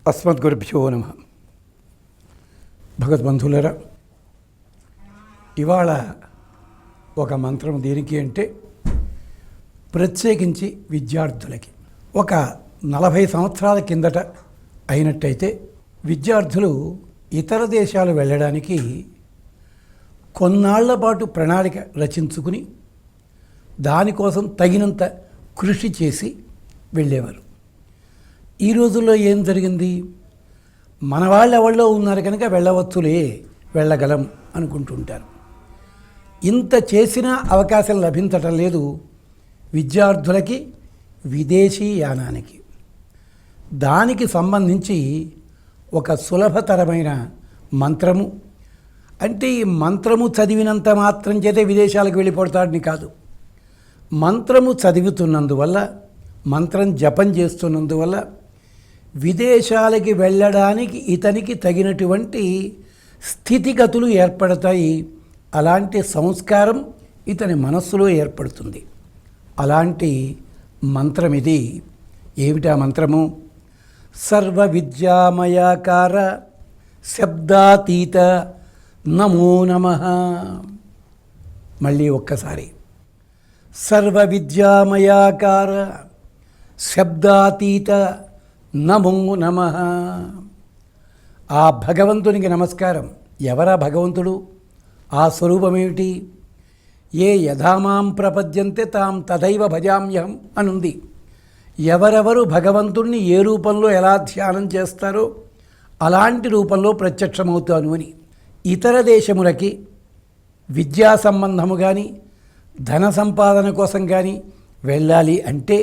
అస్మద్గురుభ్యో నమః. భగవద్బంధువులరా, ఇవాళ ఒక మంత్రం దేనికి అంటే ప్రత్యేకించి విద్యార్థులకి. ఒక 40 సంవత్సరాల కిందట అయినట్టయితే విద్యార్థులు ఇతర దేశాలు వెళ్ళడానికి కొన్నాళ్ల పాటు ప్రణాళిక రచించుకుని దానికోసం తగినంత కృషి చేసి వెళ్ళేవారు. ఈ రోజుల్లో ఏం జరిగింది? మన వాళ్ళు ఎవళ్ళో ఉన్నారు కనుక వెళ్ళవచ్చులే, వెళ్ళగలం అనుకుంటుంటారు. ఇంత చేసినా అవకాశం లభించటం లేదు విద్యార్థులకి విదేశీ యానానికి. దానికి సంబంధించి ఒక సులభతరమైన మంత్రము, అంటే ఈ మంత్రము చదివినంత మాత్రం చేతే విదేశాలకు వెళ్ళిపోతాడని కాదు. మంత్రము చదువుతున్నందువల్ల, మంత్రం జపం చేస్తున్నందువల్ల విదేశాలకి వెళ్ళడానికి ఇతనికి తగినటువంటి స్థితిగతులు ఏర్పడతాయి. అలాంటి సంస్కారం ఇతని మనస్సులో ఏర్పడుతుంది. అలాంటి మంత్రం ఇది. ఏమిటా మంత్రము? సర్వ విద్యామయాకార శబ్దాతీత నమో నమః. మళ్ళీ ఒక్కసారి. సర్వ విద్యామయాకార శబ్దాతీత నమో నమః. ఆ భగవంతునికి నమస్కారం. ఎవరా భగవంతుడు? ఆ స్వరూపమేమిటి? ఏ యథామాం ప్రపద్యంతే తాం తథైవ భజామ్యహం అనుంది. ఎవరెవరు భగవంతుణ్ణి ఏ రూపంలో ఎలా ధ్యానం చేస్తారో అలాంటి రూపంలో ప్రత్యక్షమవుతాను అని. ఇతర దేశములకి విద్యా సంబంధము కానీ ధన సంపాదన కోసం కానీ వెళ్ళాలి అంటే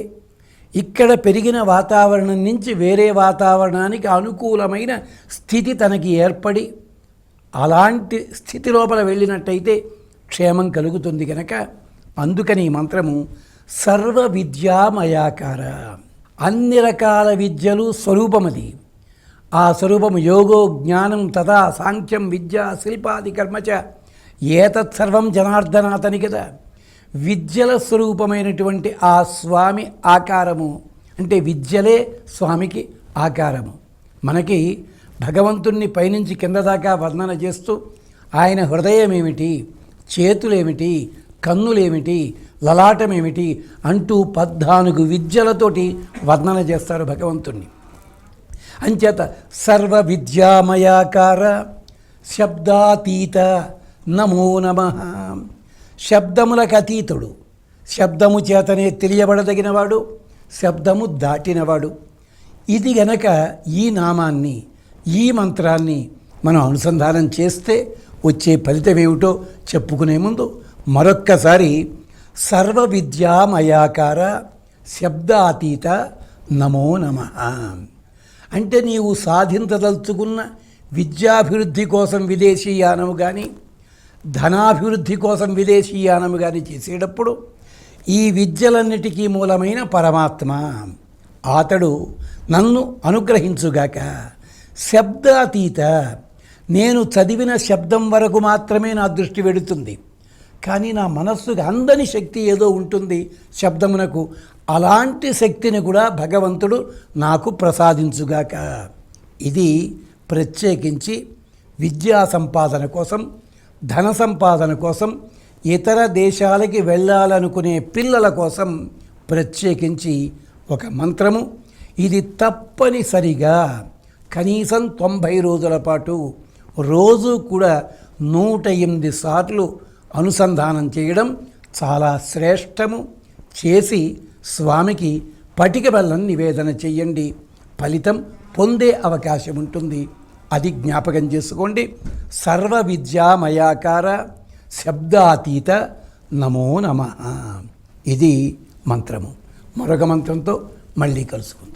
ఇక్కడ పెరిగిన వాతావరణం నుంచి వేరే వాతావరణానికి అనుకూలమైన స్థితి తనకి ఏర్పడి అలాంటి స్థితి లోపల వెళ్ళినట్టయితే క్షేమం కలుగుతుంది కనుక అందుకని ఈ మంత్రము సర్వ విద్యామయాకార. అన్ని రకాల విద్యలు స్వరూపమది. ఆ స్వరూపము యోగో జ్ఞానం తథా సాంఖ్యం విద్యా శిల్పాది కర్మచ ఏతత్సర్వం జనార్దనాథని కదా. విద్యల స్వరూపమైనటువంటి ఆ స్వామి ఆకారము, అంటే విద్యలే స్వామికి ఆకారము. మనకి భగవంతుణ్ణి పైనుంచి కింద దాకా వర్ణన చేస్తూ ఆయన హృదయం ఏమిటి, చేతులేమిటి, కన్నులేమిటి, లలాటమేమిటి అంటూ 14 విద్యలతోటి వర్ణన చేస్తారు భగవంతుణ్ణి. అంచేత సర్వ విద్యామయాకార శబ్దాతీత నమో నమః. శబ్దములకు అతీతుడు, శబ్దము చేతనే తెలియబడదగినవాడు, శబ్దము దాటినవాడు. ఇది గనక ఈ నామాన్ని, ఈ మంత్రాన్ని మనం అనుసంధానం చేస్తే వచ్చే ఫలితం ఏమిటో చెప్పుకునే ముందు మరొక్కసారి సర్వ విద్యామయాకార శబ్దాతీత నమో నమః. అంటే నీవు సాధించదలుచుకున్న విద్యాభివృద్ధి కోసం విదేశీయానము కానీ ధనాభివృద్ధి కోసం విదేశీయానము కానీ చేసేటప్పుడు ఈ విద్యలన్నిటికీ మూలమైన పరమాత్మ అతడు నన్ను అనుగ్రహించుగాక. శబ్దాతీత, నేను చదివిన శబ్దం వరకు మాత్రమే నా దృష్టి వెడుతుంది, కానీ నా మనస్సుకు అందని శక్తి ఏదో ఉంటుంది శబ్దమునకు. అలాంటి శక్తిని కూడా భగవంతుడు నాకు ప్రసాదించుగాక. ఇది ప్రత్యేకించి విద్యా సంపాదన కోసం, ధన సంపాదన కోసం, ఇతర దేశాలకి వెళ్ళాలనుకునే పిల్లల కోసం ప్రత్యేకించి ఒక మంత్రము. ఇది తప్పనిసరిగా కనీసం 90 రోజుల పాటు రోజు కూడా 108 సార్లు అనుసంధానం చేయడం చాలా శ్రేష్టము. చేసి స్వామికి పటిక బెల్లం నివేదన చెయ్యండి. ఫలితం పొందే అవకాశం ఉంటుంది. అది జ్ఞాపకం చేసుకోండి. సర్వ విద్యామయాకార శబ్దాతీత నమో నమః. ఇది మంత్రము. మరొక మంత్రంతో మళ్ళీ కలుసుకుందాం.